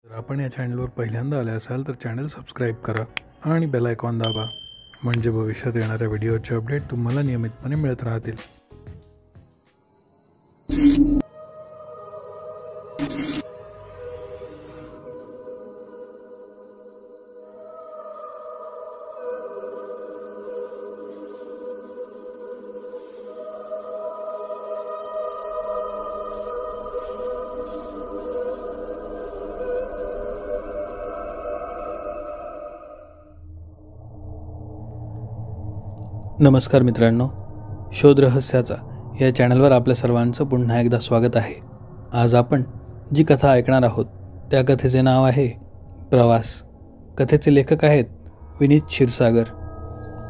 जर आपण या चॅनलवर पहिल्यांदा आले असाल तर चॅनल सबस्क्राईब करा आणि बेल आयकॉन दाबा, म्हणजे भविष्यात येणाऱ्या व्हिडिओचे अपडेट तुम्हाला नियमितपणे मिळत राहतील. नमस्कार मित्रांनो, शोध रहस्याचा या चॅनलवर आपल्या सर्वांचं पुन्हा एकदा स्वागत आहे. आज आपण जी कथा ऐकणार आहोत त्या कथेचे नाव आहे प्रवास. कथेचे लेखक आहेत विनीत क्षीरसागर.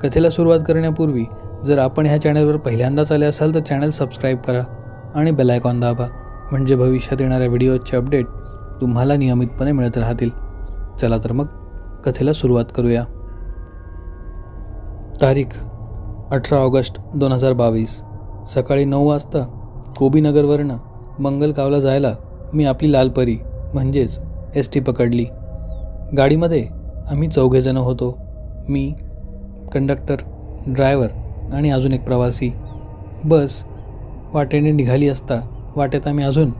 कथेला सुरुवात करण्यापूर्वी जर आपण ह्या चॅनलवर पहिल्यांदाच आले असाल तर चॅनल सबस्क्राईब करा आणि बेल आयकॉन दाबा, म्हणजे भविष्यात येणाऱ्या व्हिडिओचे अपडेट तुम्हाला नियमितपणे मिळत राहतील. चला तर मग कथेला सुरुवात करूया. तारीख 18 ऑगस्ट 2022. सकाळी 9 वाजता कोबीनगरवरनं मंगलगावला जायला मी आपली लालपरी म्हणजेच ST पकडली. गाडीमध्ये आम्ही 4 जण होतो. मी, कंडक्टर, ड्रायव्हर आणि अजून एक प्रवासी. बस वाटेने निघाली असता वाटेत आम्ही अजून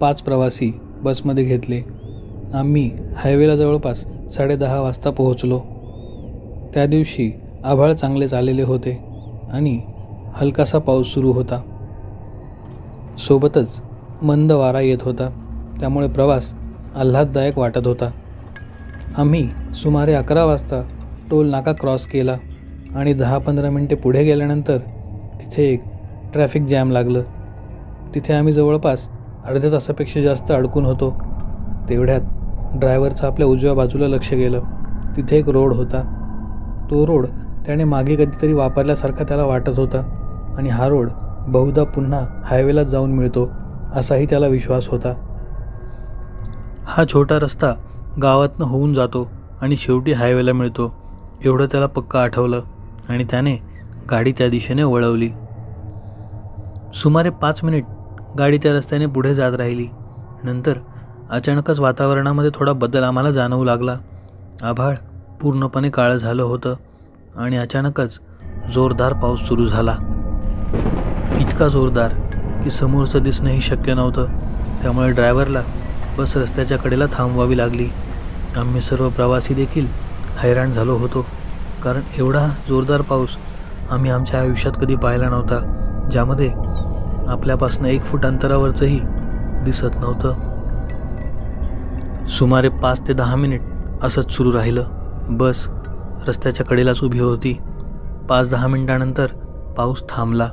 5 प्रवासी बसमध्ये घेतले. आम्ही हायवेला जवळपास 10:30 वाजता पोहोचलो. त्या दिवशी आभाळ चांगलेच आलेले होते आणि हलकासा पाऊस सुरू होता. सोबतच मंद वारा येत होता, त्यामुळे प्रवास आल्हाददायक वाटत होता. आम्ही सुमारे 11 वाजता टोल नाका क्रॉस केला आणि 10-15 मिनटे पुढे गेल्यानंतर तिथे एक ट्रॅफिक जॅम लागलं. तिथे आम्ही जवळपास अर्ध्या तासापेक्षा जास्त अडकून होतो. तेवढ्यात ड्रायव्हरचं आपल्या उजव्या बाजूला लक्ष गेलं. तिथे एक रोड होता. तो रोड त्याने मागे कधीतरी वापरल्यासारखा त्याला वाटत होता आणि हा रोड बहुधा पुन्हा हायवेला जाऊन मिळतो असाही त्याला विश्वास होता. हा छोटा रस्ता गावातनं होऊन जातो आणि शेवटी हायवेला मिळतो एवढं त्याला पक्का आठवलं आणि त्याने गाडी त्या दिशेने वळवली. सुमारे 5 मिनिट गाडी त्या रस्त्याने पुढे जात राहिली. नंतर अचानकच वातावरणामध्ये थोडा बदल आम्हाला जाणवू लागला. आभाळ पूर्णपणे काळं झालं होतं आणि अचानकच जोरदार पाऊस सुरू झाला. इतका जोरदार की समोरचं दिसणंही शक्य नव्हतं. त्यामुळे ड्रायव्हरला बस रस्त्याच्या कडेला थांबवावी लागली. आम्ही सर्व प्रवासी देखील हैराण झालो होतो, कारण एवढा जोरदार पाऊस आम्ही आमच्या आयुष्यात कधी पाहिला नव्हता, ज्यामध्ये आपल्यापासून 1 फूट अंतरावरचंही दिसत नव्हतं. सुमारे 5 ते 10 मिनिट असंच सुरू राहिलं. बस रस्त्याच्या कडेलाच उभी होती. 5-10 मिनिटानंतर पाऊस थांबला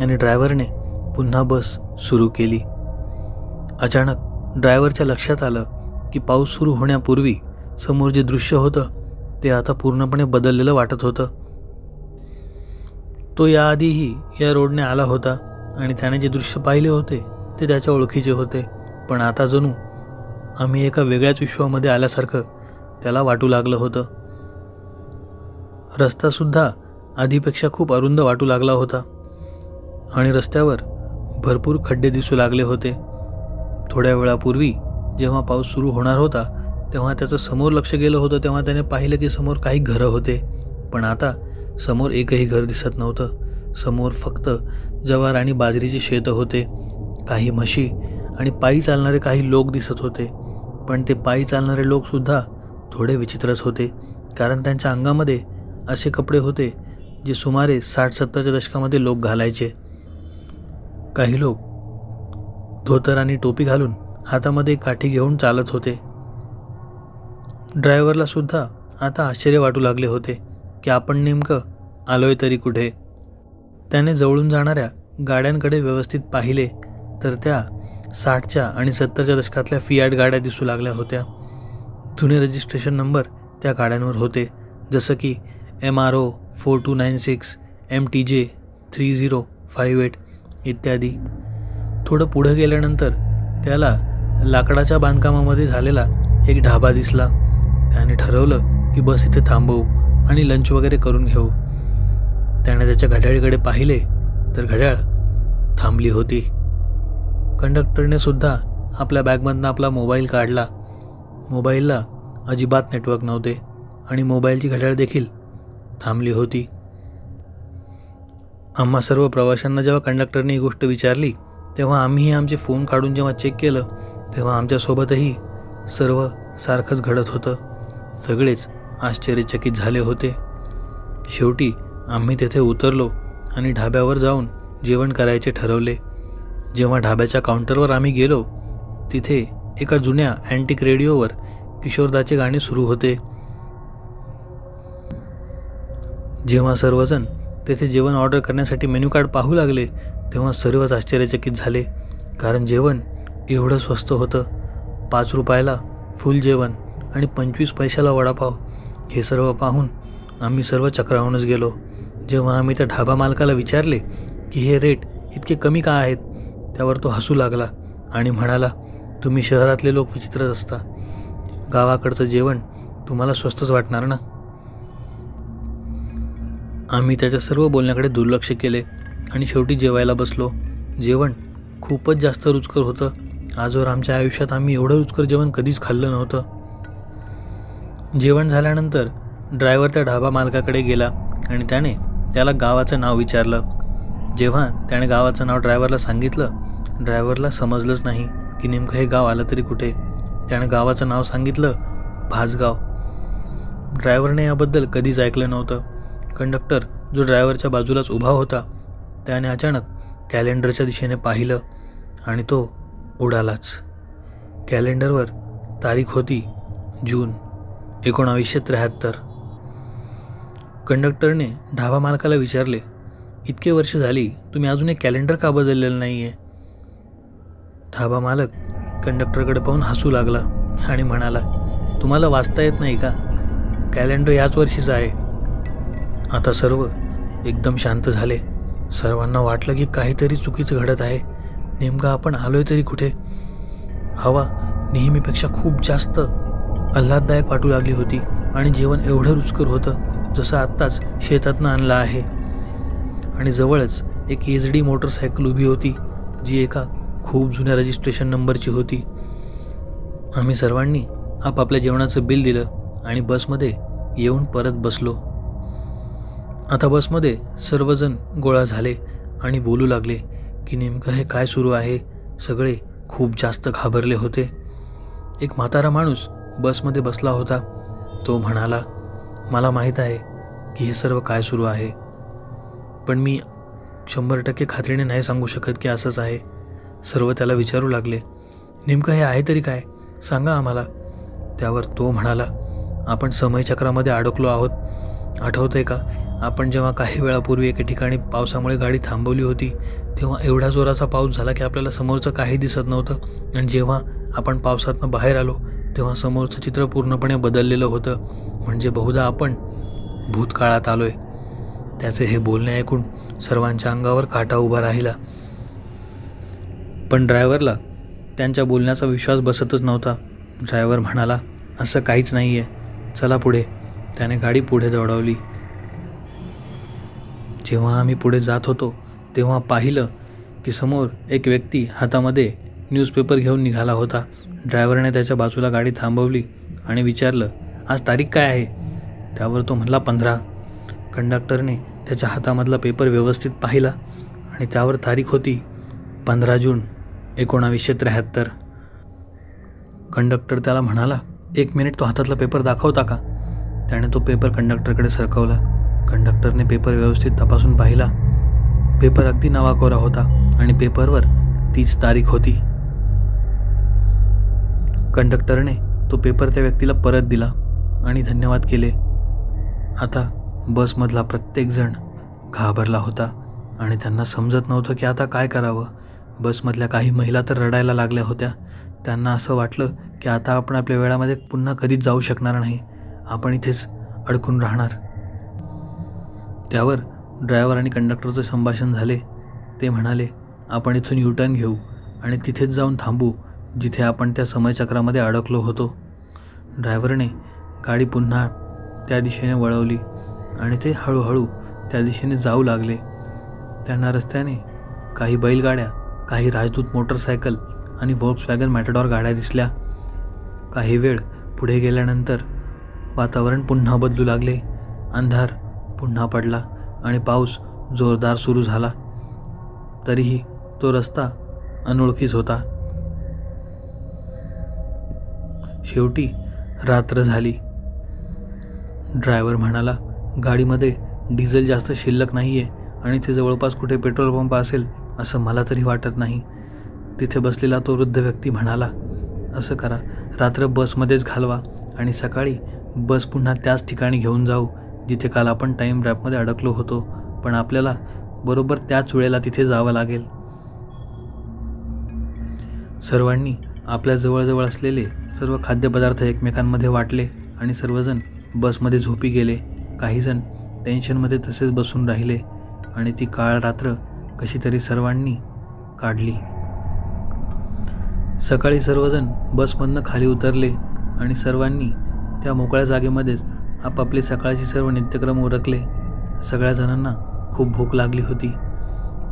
आणि ड्रायव्हरने पुन्हा बस सुरू केली. अचानक ड्रायव्हरच्या लक्षात आलं की पाऊस सुरू होण्यापूर्वी समोर जे दृश्य होतं ते आता पूर्णपणे बदललेलं वाटत होतं. तो याआधीही या रोडने आला होता आणि त्याने जे दृश्य पाहिले होते ते त्याच्या ओळखीचे होते, पण आता जणू आम्ही एका वेगळ्याच विश्वामध्ये आल्यासारखं त्याला वाटू लागलं होतं. रस्तासुद्धा आधीपेक्षा खूप अरुंद वाटू लागला होता आणि रस्त्यावर भरपूर खड्डे दिसू लागले होते. थोड्या वेळापूर्वी जेव्हा पाऊस सुरू होणार होता तेव्हा त्याचं समोर लक्ष गेलं होतं, तेव्हा त्याने पाहिलं की समोर काही घरं होते, पण आता समोर एकही घर दिसत नव्हतं. समोर फक्त ज्वार आणि बाजरीची शेतं होते. काही म्हशी आणि पायी चालणारे काही लोक दिसत होते, पण ते पायी चालणारे लोकसुद्धा थोडे विचित्रच होते, कारण त्यांच्या अंगामध्ये असे कपडे होते जे सुमारे 60-70च्या दशकामध्ये लोक घालायचे. काही लोक धोतर आणि टोपी घालून हातामध्ये काठी घेऊन चालत होते. ड्रायव्हरला सुद्धा आता आश्चर्य वाटू लागले होते की आपण नेमकं आलोय तरी कुठे. त्याने जवळून जाणाऱ्या गाड्यांकडे व्यवस्थित पाहिले तर त्या 60च्या आणि 70च्या दशकातल्या फियाट गाड्या दिसू लागल्या होत्या. जुने रजिस्ट्रेशन नंबर त्या गाड्यांवर होते, जसं की MRO 4296, MTJ 3058 इत्यादी. थोडं पुढं गेल्यानंतर त्याला लाकडाच्या बांधकामामध्ये झालेला एक ढाबा दिसला. त्याने ठरवलं की बस इथे थांबवू आणि लंच वगैरे करून घेऊ. त्याने त्याच्या घड्याळीकडे पाहिले तर घड्याळ थांबली होती. कंडक्टरने सुद्धा आपल्या बॅगमधनं आपला मोबाईल काढला मोबाईलला अजिबात नेटवर्क नव्हते आणि मोबाईलची घड्याळ देखील थांबली होती. आम्हा सर्व प्रवाशांना जेव्हा कंडक्टरने ही गोष्ट विचारली तेव्हा आम्हीही आमचे फोन काढून जेव्हा चेक केलं तेव्हा आमच्यासोबतही सर्व सारखंच घडत होतं. सगळेच आश्चर्यचकित झाले होते. शेवटी आम्ही तेथे उतरलो आणि ढाब्यावर जाऊन जेवण करायचे ठरवले. जेव्हा ढाब्याच्या काउंटरवर आम्ही गेलो तिथे एका जुन्या अँटिक रेडिओवर किशोरदाचे गाणे सुरू होते. जेव्हा सर्वजण तेथे जेवण ऑर्डर करण्यासाठी मेन्यू कार्ड पाहू लागले तेव्हा सर्वच आश्चर्यचकित झाले, कारण जेवण एवढं स्वस्त होतं. 5 रुपयाला फुल जेवण आणि 25 पैशाला वडापाव. हे सर्व पाहून आम्ही सर्व चक्रावूनच गेलो. जेव्हा आम्ही त्या ढाबा मालकाला विचारले की हे रेट इतके कमी का आहेत, त्यावर तो हसू लागला आणि म्हणाला, तुम्ही शहरातले लोक विचित्रच असता. गावाकडचं जेवण तुम्हाला स्वस्तच वाटणार ना. आम्ही त्याच्या सर्व बोलण्याकडे दुर्लक्ष केले आणि शेवटी जेवायला बसलो. जेवण खूपच जास्त रुचकर होतं. आजवर आमच्या आयुष्यात आम्ही एवढं रुचकर जेवण कधीच खाल्लं नव्हतं. जेवण झाल्यानंतर ड्रायव्हर त्या ढाबा मालकाकडे गेला आणि त्याने त्याला गावाचं नाव विचारलं. जेव्हा त्याने गावाचं नाव ड्रायव्हरला सांगितलं, ड्रायव्हरला समजलंच नाही की नेमकं हे गाव आलं तरी कुठे. त्याने गावाचं नाव सांगितलं, भासगाव. ड्रायव्हरने याबद्दल कधीच ऐकलं नव्हतं. कंडक्टर जो ड्रायव्हरच्या बाजूलाच उभा होता त्याने अचानक कॅलेंडरच्या दिशेने पाहिलं आणि तो उडालाच. कॅलेंडरवर तारीख होती जून 1973. कंडक्टरने ढाबा मालकाला विचारले, इतके वर्ष झाली तुम्ही अजून एक कॅलेंडर का बदललेलं नाही आहे. ढाबा मालक कंडक्टरकडे पाहून हसू लागला आणि म्हणाला, तुम्हाला वाचता येत नाही का, कॅलेंडर याच वर्षीचं आहे. आता सर्व एकदम शांत झाले. सर्वांना वाटलं की काहीतरी चुकीचं घडत आहे. नेमकं आपण आलोय तरी कुठे. हवा नेहमीपेक्षा खूप जास्त आल्हाददायक वाटू लागली होती आणि जेवण एवढं रुचकर होतं जसं आत्ताच शेतातनं आणलं आहे. आणि जवळच एक HD मोटरसायकल उभी होती जी एका खूप जुन्या रजिस्ट्रेशन नंबरची होती. आम्ही सर्वांनी आपापल्या जेवणाचं बिल दिलं आणि बसमध्ये येऊन परत बसलो. आता बसमध्ये सर्वजण गोळा झाले आणि बोलू लागले की नेमकं हे काय सुरू आहे. सगळे खूप जास्त घाबरले होते. एक म्हातारा माणूस बसमध्ये बसला होता. तो म्हणाला, मला माहीत आहे की हे सर्व काय सुरू आहे, पण मी 100% खात्रीने नाही सांगू शकत की असंच आहे. सर्व त्याला विचारू लागले, नेमकं हे आहे तरी काय, सांगा आम्हाला. त्यावर तो म्हणाला, आपण समयचक्रामध्ये अडकलो आहोत. आठवतंय का, आपण जेव्हा काही वेळापूर्वी एके ठिकाणी पावसामुळे गाडी थांबवली होती तेव्हा एवढा जोराचा पाऊस झाला की आपल्याला समोरचं काही दिसत नव्हतं आणि जेव्हा आपण पावसातनं बाहेर आलो तेव्हा समोरचं चित्र पूर्णपणे बदललेलं होतं. म्हणजे बहुधा आपण भूतकाळात आलोय. त्याचे हे बोलणे ऐकून सर्वांच्या अंगावर काटा उभा राहिला. पण ड्रायव्हरला त्यांच्या बोलण्याचा विश्वास बसतच नव्हता. ड्रायव्हर म्हणाला, असं काहीच नाही आहे, चला पुढे. त्याने गाडी पुढे दौडवली. जेव्हा आम्ही पुढे जात होतो तेव्हा पाहिलं की समोर एक व्यक्ती हातामध्ये न्यूजपेपर घेऊन निघाला होता. ड्रायव्हरने त्याच्या बाजूला गाडी थांबवली आणि विचारलं, आज तारीख काय आहे. त्यावर तो म्हणला 15. कंडक्टरने त्याच्या हातामधला पेपर व्यवस्थित पाहिला आणि त्यावर तारीख होती 15 जून 1973. कंडक्टर त्याला म्हणाला, 1 मिनिट तो हातातला पेपर दाखवता का. त्याने तो पेपर कंडक्टरकडे सरकवला. कंडक्टरने पेपर व्यवस्थित तपासून पाहिला. पेपर अगदी नावाकोरा होता आणि पेपरवर तीच तारीख होती. कंडक्टरने तो पेपर त्या व्यक्तीला परत दिला आणि धन्यवाद केले. आता बसमधला प्रत्येकजण घाबरला होता आणि त्यांना समजत नव्हतं की आता काय करावं. बसमधल्या काही महिला तर रडायला लागल्या होत्या. त्यांना असं वाटलं की आता आपण आपल्या वेळामध्ये पुन्हा कधीच जाऊ शकणार नाही, आपण इथेच अडकून राहणार. त्यावर ड्रायव्हर आणि कंडक्टरचं संभाषण झाले. ते म्हणाले, आपण इथून U-टर्न घेऊ आणि तिथेच जाऊन थांबू जिथे आपण त्या समयचक्रामध्ये अडकलो होतो. ड्रायव्हरने गाडी पुन्हा त्या दिशेने वळवली आणि ते हळूहळू त्या दिशेने जाऊ लागले. त्यांना रस्त्याने काही बैलगाड्या, काही राजदूत मोटरसायकल आणि व्होक्सवॅगन मॅटाडॉर गाड्या दिसल्या. काही वेळ पुढे गेल्यानंतर वातावरण पुन्हा बदलू लागले. अंधार पुन्हा पडला आणि पाऊस जोरदार सुरू झाला. तरीही तो रस्ता अनोळखीच होता. शेवटी रात्र झाली. ड्रायव्हर म्हणाला, गाडीमध्ये डिझेल जास्त शिल्लक नाही आहे आणि ते जवळपास कुठे पेट्रोल पंप असेल असं मला तरी वाटत नाही. तिथे बसलेला तो वृद्ध व्यक्ती म्हणाला, असं करा, रात्र बसमध्येच घालवा आणि सकाळी बस पुन्हा त्याच ठिकाणी घेऊन जाऊ जिथे काल आपण टाईम रॅपमध्ये अडकलो होतो, पण आपल्याला बरोबर त्याच वेळेला तिथे जावं लागेल. सर्वांनी आपल्या जवळजवळ असलेले सर्व खाद्यपदार्थ एकमेकांमध्ये वाटले आणि सर्वजण बसमध्ये झोपी गेले. काहीजण टेन्शनमध्ये तसेच बसून राहिले आणि ती काळ रात्र कशी तरी सर्वांनी काढली. सकाळी सर्वजण बसमधनं खाली उतरले आणि सर्वांनी त्या मोकळ्या जागेमध्येच आपापले सकाळचे सर्व नित्यक्रम उरकले. सगळ्या जणांना खूप भूक लागली होती.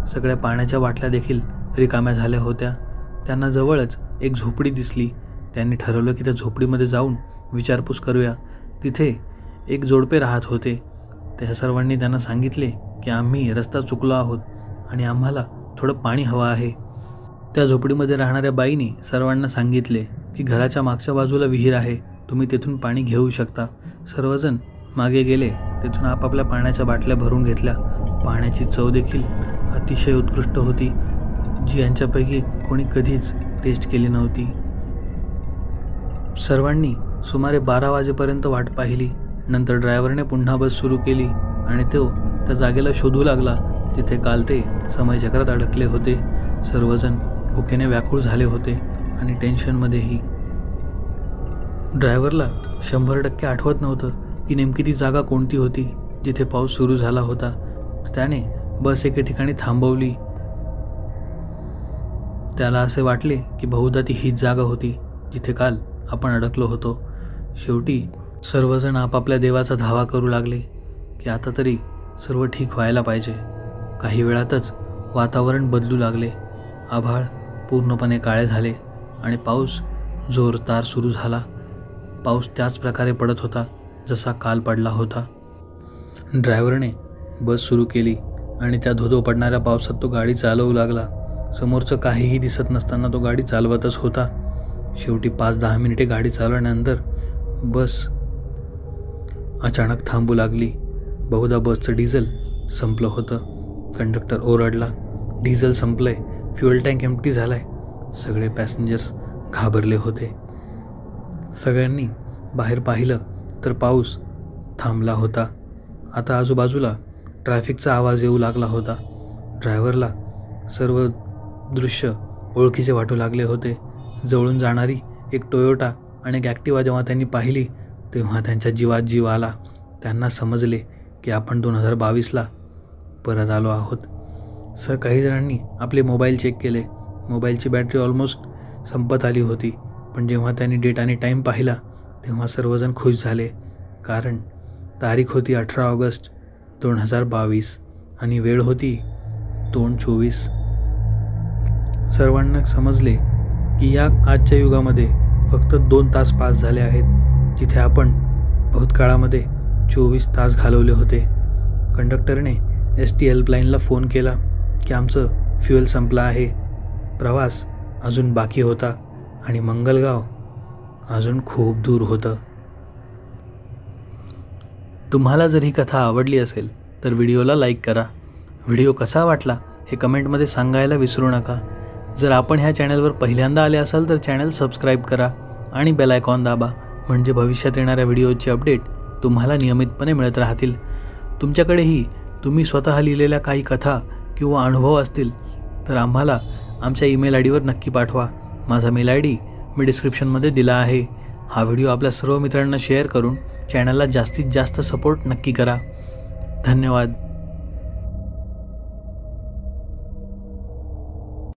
सगळ्या पाण्याच्या बाटल्या देखील रिकाम्या झाल्या होत्या. त्यांना जवळच एक झोपडी दिसली. त्यांनी ठरवलं की त्या झोपडीमध्ये जाऊन विचारपूस करूया. तिथे एक जोडपे राहत होते. त्या सर्वांनी त्यांना सांगितले की आम्ही रस्ता चुकलो आहोत आणि आम्हाला थोडं पाणी हवं आहे. त्या झोपडीमध्ये राहणाऱ्या बाईने सर्वांना सांगितले की घराच्या मागच्या बाजूला विहीर आहे, तुम्ही तेथून पाणी घेऊ शकता. सर्वजण मागे गेले. तेथून आपापल्या पाण्याच्या बाटल्या भरून घेतल्या. पाण्याची चव देखील अतिशय उत्कृष्ट होती, जी यांच्यापैकी कोणी कधीच टेस्ट केली नव्हती. सर्वांनी सुमारे 12 वाजेपर्यंत वाट पाहिली. नंतर ड्रायव्हरने पुन्हा बस सुरू केली आणि तो त्या जागेला शोधू लागला जिथे काल ते समयचक्रात अडकले होते. सर्वजण भुकेने व्याकुळ झाले होते आणि टेन्शनमध्येही. ड्रायव्हरला 100% आठवत नव्हतं की नेमकी ती जागा कोणती होती जिथे पाऊस सुरू झाला होता. त्याने बस एके ठिकाणी थांबवली. त्याला असे वाटले की बहुधा ती हीच जागा होती जिथे काल आपण अडकलो होतो. शेवटी सर्वजण आपापल्या देवाचा धावा करू लागले की आता तरी सर्व ठीक व्हायला पाहिजे. काही वेळातच वातावरण बदलू लागले. आभाळ पूर्णपणे काळे झाले आणि पाऊस जोरदार सुरू झाला. पाऊस त्याच प्रकारे पडत होता जसा काल पडला होता. ड्रायव्हरने बस सुरू केली आणि त्या धोधो पडणाऱ्या पावसात तो गाडी चालवू लागला. समोरचं काहीही दिसत नसताना तो गाडी चालवतच होता. शेवटी 5-10 मिनिटे गाडी चालवल्यानंतर बस अचानक थांबू लागली. बहुधा बसचं डिझेल संपलं होतं. कंडक्टर ओरडला, डिझेल संपलंय, फ्युएल टँक एम्प्टी झालाय. सगळे पॅसेंजर्स घाबरले होते. सगळ्यांनी बाहेर पाहिलं तर पाऊस थांबला होता. आता आजूबाजूला ट्रॅफिकचा आवाज येऊ लागला होता. ड्रायव्हरला सर्व दृश्य ओळखीचे वाटू लागले होते. जवळून जाणारी एक टोयोटा आणि एक ॲक्टिवा जेव्हा त्यांनी पाहिली तेव्हा त्यांच्या जीवात जीव आला. त्यांना समजले की आपण 2022ला परत आलो आहोत. काही जणांनी आपले मोबाईल चेक केले. मोबाईलची बॅटरी ऑलमोस्ट संपत आली होती, पण जेव्हा त्यांनी डेट आणि टाईम पाहिला तेव्हा सर्वजण खुश झाले, कारण तारीख होती 18 ऑगस्ट 2022 आणि वेळ होती 2:24. सर्वांना समजले की या आजच्या युगामध्ये फक्त 2 तास पास झाले आहेत, जिथे आपण भूतकाळामध्ये 24 तास घालवले होते. कंडक्टरने ST हेल्पलाईनला फोन केला की आमचं फ्युएल संपलं आहे. प्रवास अजून बाकी होता आणि मंगलगाव अजून खूप दूर होतं. तुम्हाला जर ही कथा आवडली असेल तर व्हिडिओला लाईक करा. व्हिडिओ कसा वाटला हे कमेंटमध्ये सांगायला विसरू नका. जर आपण ह्या चॅनलवर पहिल्यांदा आले असाल तर चॅनल सबस्क्राईब करा आणि बेल आयकॉन दाबा, म्हणजे भविष्यात येणाऱ्या व्हिडिओची अपडेट तुम्हाला नियमितपणे मिळत राहतील. तुमच्याकडेही तुम्ही स्वतः लिहिलेल्या काही कथा किंवा अनुभव असतील तर आम्हाला आमच्या ईमेल आय डीवर नक्की पाठवा. माझा मेल आय डी मी डिस्क्रिप्शनमध्ये दिला आहे. हा व्हिडिओ आपल्या सर्व मित्रांना शेअर करून चॅनलला जास्तीत जास्त सपोर्ट नक्की करा. धन्यवाद.